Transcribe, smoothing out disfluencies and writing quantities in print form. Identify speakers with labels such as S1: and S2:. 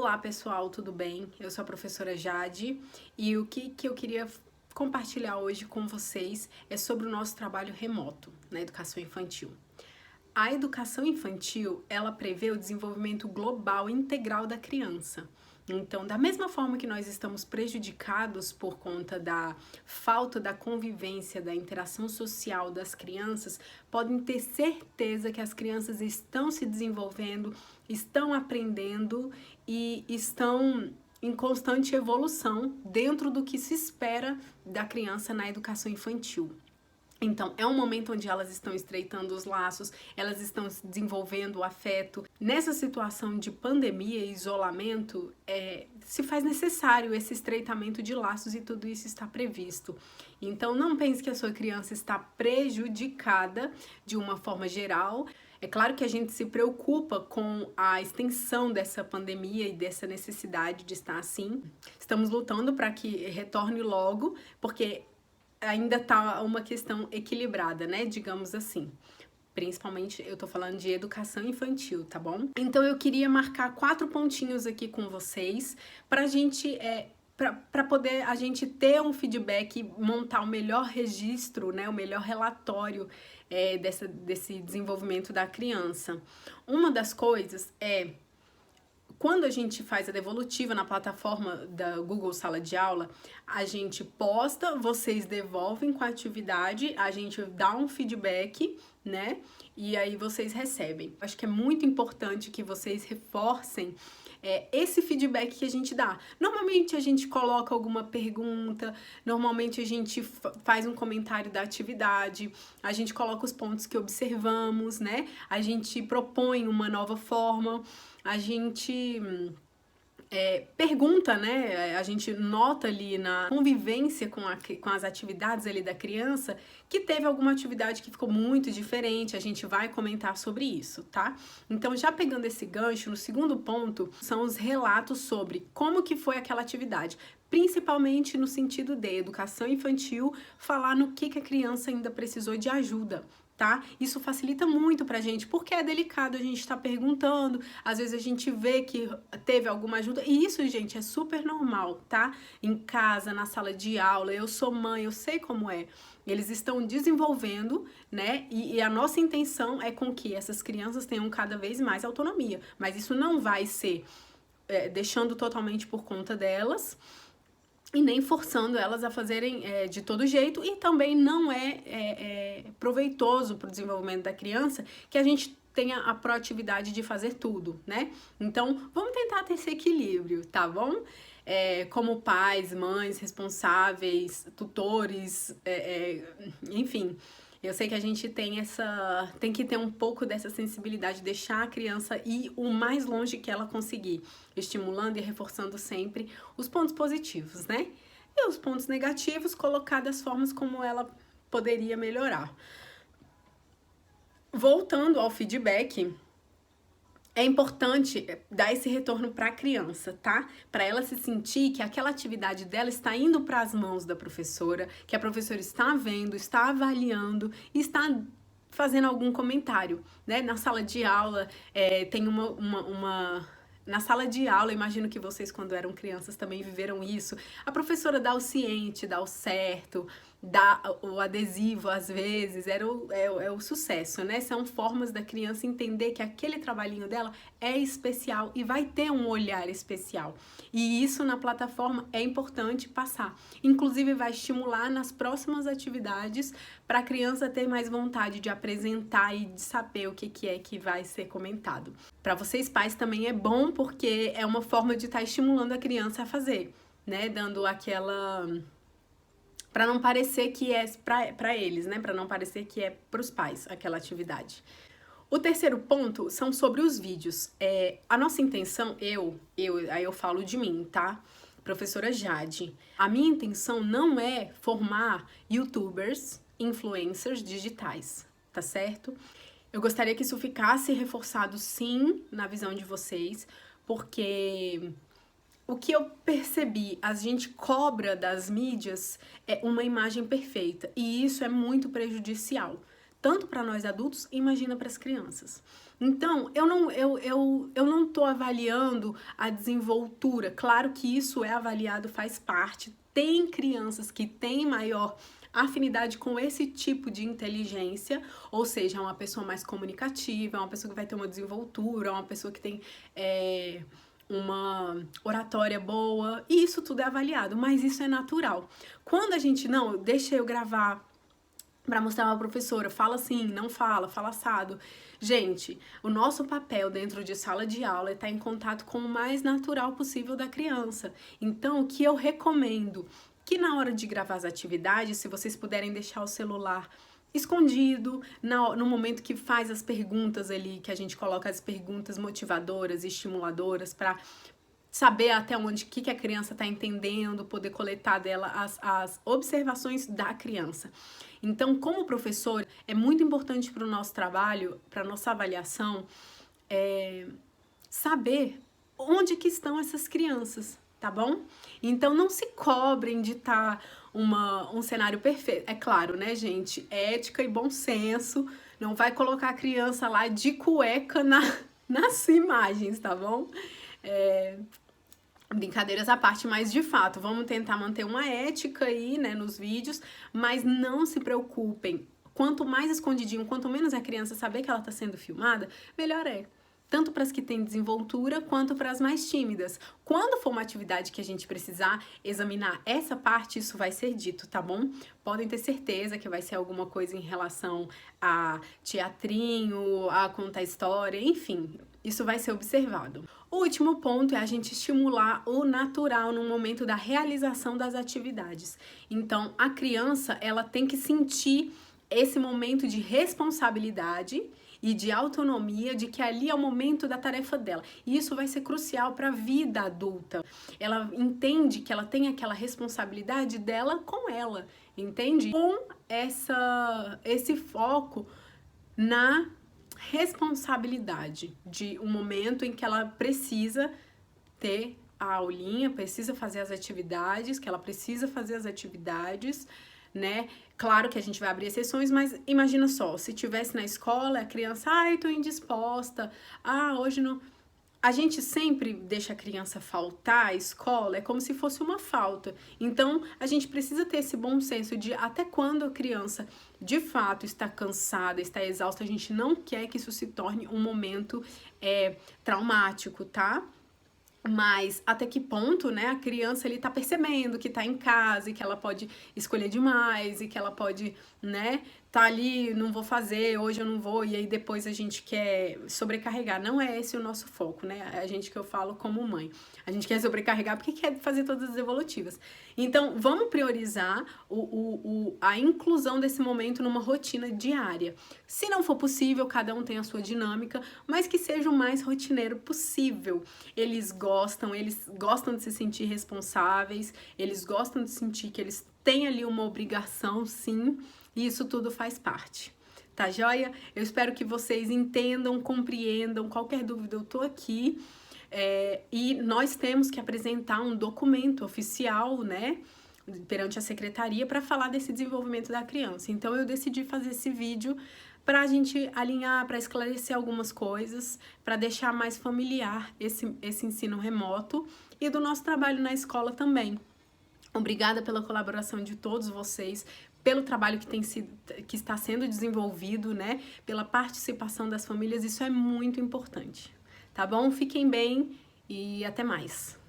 S1: Olá pessoal, tudo bem? Eu sou a professora Jade e o que eu queria compartilhar hoje com vocês é sobre o nosso trabalho remoto na educação infantil. A educação infantil, ela prevê o desenvolvimento global e integral da criança. Então, da mesma forma que nós estamos prejudicados por conta da falta da convivência, da interação social das crianças, podem ter certeza que as crianças estão se desenvolvendo, estão aprendendo e estão em constante evolução dentro do que se espera da criança na educação infantil. Então, é um momento onde elas estão estreitando os laços, elas estão desenvolvendo o afeto. Nessa situação de pandemia e isolamento, se faz necessário esse estreitamento de laços e tudo isso está previsto. Então, não pense que a sua criança está prejudicada de uma forma geral. É claro que a gente se preocupa com a extensão dessa pandemia e dessa necessidade de estar assim. Estamos lutando para que retorne logo, porque ainda tá uma questão equilibrada, né? Digamos assim. Principalmente eu tô falando de educação infantil, tá bom? Então eu queria marcar 4 pontinhos aqui com vocês pra gente para poder a gente ter um feedback, montar o melhor registro, né, o melhor relatório desse desenvolvimento da criança. Uma das coisas é quando a gente faz a devolutiva na plataforma da Google Sala de Aula, a gente posta, vocês devolvem com a atividade, a gente dá um feedback, né? E aí vocês recebem. Acho que é muito importante que vocês reforcem esse feedback que a gente dá. Normalmente a gente coloca alguma pergunta, normalmente a gente faz um comentário da atividade, a gente coloca os pontos que observamos, né? A gente propõe uma nova forma, a gente pergunta, né? A gente nota ali na convivência com as atividades ali da criança que teve alguma atividade que ficou muito diferente, a gente vai comentar sobre isso, tá? Então, já pegando esse gancho, no segundo ponto, são os relatos sobre como que foi aquela atividade, principalmente no sentido de educação infantil, falar no que a criança ainda precisou de ajuda, tá? Isso facilita muito pra gente, porque é delicado a gente estar perguntando, às vezes a gente vê que teve alguma ajuda, e isso, gente, é super normal, tá? Em casa, na sala de aula, eu sou mãe, eu sei como é. Eles estão desenvolvendo, né? E a nossa intenção é com que essas crianças tenham cada vez mais autonomia, mas isso não vai ser deixando totalmente por conta delas, e nem forçando elas a fazerem de todo jeito, e também não é proveitoso para o desenvolvimento da criança que a gente tenha a proatividade de fazer tudo, né? Então, vamos tentar ter esse equilíbrio, tá bom? Como pais, mães, responsáveis, tutores, enfim. Eu sei que a gente tem que ter um pouco dessa sensibilidade, deixar a criança ir o mais longe que ela conseguir, estimulando e reforçando sempre os pontos positivos, né? E os pontos negativos, colocar das formas como ela poderia melhorar. Voltando ao feedback, é importante dar esse retorno para a criança, tá? Para ela se sentir que aquela atividade dela está indo para as mãos da professora, que a professora está vendo, está avaliando e está fazendo algum comentário, né? Na sala de aula tem na sala de aula, imagino que vocês, quando eram crianças, também viveram isso. A professora dá o ciente, dá o certo, dá o adesivo, às vezes, é o sucesso, né? São formas da criança entender que aquele trabalhinho dela é especial e vai ter um olhar especial. E isso na plataforma é importante passar. Inclusive, vai estimular nas próximas atividades para a criança ter mais vontade de apresentar e de saber o que é que vai ser comentado. Para vocês pais também é bom, porque é uma forma de estar estimulando a criança a fazer, né? Dando aquela... para não parecer que é para eles, né? Para não parecer que é para os pais aquela atividade. O terceiro ponto são sobre os vídeos. A nossa intenção, aí eu falo de mim, tá? Professora Jade. A minha intenção não é formar youtubers, influencers digitais, tá certo? Eu gostaria que isso ficasse reforçado, sim, na visão de vocês, porque o que eu percebi, a gente cobra das mídias uma imagem perfeita, e isso é muito prejudicial, tanto para nós adultos, imagina para as crianças. Então, eu não tô avaliando a desenvoltura. Claro que isso é avaliado, faz parte. Tem crianças que têm maior afinidade com esse tipo de inteligência, ou seja, é uma pessoa mais comunicativa, é uma pessoa que vai ter uma desenvoltura, é uma pessoa que tem uma oratória boa, e isso tudo é avaliado, mas isso é natural. Quando a gente, não, deixa eu gravar para mostrar pra professora, fala assim, não fala, fala assado. Gente, o nosso papel dentro de sala de aula é estar em contato com o mais natural possível da criança. Então, o que eu recomendo? Que na hora de gravar as atividades, se vocês puderem deixar o celular escondido, no momento que faz as perguntas ali, que a gente coloca as perguntas motivadoras, estimuladoras, para saber até onde, o que a criança está entendendo, poder coletar dela as observações da criança. Então, como professor, é muito importante para o nosso trabalho, para a nossa avaliação, saber onde que estão essas crianças, tá bom? Então, não se cobrem de estar um cenário perfeito. É claro, né, gente? Ética e bom senso. Não vai colocar a criança lá de cueca nas imagens, tá bom? Brincadeiras à parte, mas de fato, vamos tentar manter uma ética aí, né, nos vídeos, mas não se preocupem. Quanto mais escondidinho, quanto menos a criança saber que ela está sendo filmada, melhor é. Tanto para as que têm desenvoltura, quanto para as mais tímidas. Quando for uma atividade que a gente precisar examinar essa parte, isso vai ser dito, tá bom? Podem ter certeza que vai ser alguma coisa em relação a teatrinho, a contar história, enfim, isso vai ser observado. O último ponto é a gente estimular o natural no momento da realização das atividades. Então, a criança, ela tem que sentir esse momento de responsabilidade e de autonomia, de que ali é o momento da tarefa dela. E isso vai ser crucial para a vida adulta. Ela entende que ela tem aquela responsabilidade dela com ela, entende? Com esse foco na responsabilidade de um momento em que ela precisa ter a aulinha, precisa fazer as atividades, que ela precisa fazer as atividades, né? Claro que a gente vai abrir exceções, mas imagina só, se tivesse na escola, a criança, ai, tô indisposta, hoje não... A gente sempre deixa a criança faltar à escola, é como se fosse uma falta. Então, a gente precisa ter esse bom senso de até quando a criança, de fato, está cansada, está exausta, a gente não quer que isso se torne um momento traumático, tá? Mas até que ponto, né, a criança ele tá percebendo que tá em casa e que ela pode escolher demais e que ela pode, né, tá ali, não vou fazer, hoje eu não vou, e aí depois a gente quer sobrecarregar. Não é esse o nosso foco, né? A gente que eu falo como mãe. A gente quer sobrecarregar porque quer fazer todas as evolutivas. Então, vamos priorizar a inclusão desse momento numa rotina diária. Se não for possível, cada um tem a sua dinâmica, mas que seja o mais rotineiro possível. Eles gostam de se sentir responsáveis, eles gostam de sentir que eles têm ali uma obrigação, sim, e isso tudo faz parte. Tá joia? Eu espero que vocês entendam, compreendam. Qualquer dúvida, eu tô aqui. E nós temos que apresentar um documento oficial, né, perante a secretaria para falar desse desenvolvimento da criança. Então, eu decidi fazer esse vídeo para a gente alinhar, para esclarecer algumas coisas, para deixar mais familiar esse ensino remoto e do nosso trabalho na escola também. Obrigada pela colaboração de todos vocês, pelo trabalho que está sendo desenvolvido, né? Pela participação das famílias, isso é muito importante. Tá bom? Fiquem bem e até mais.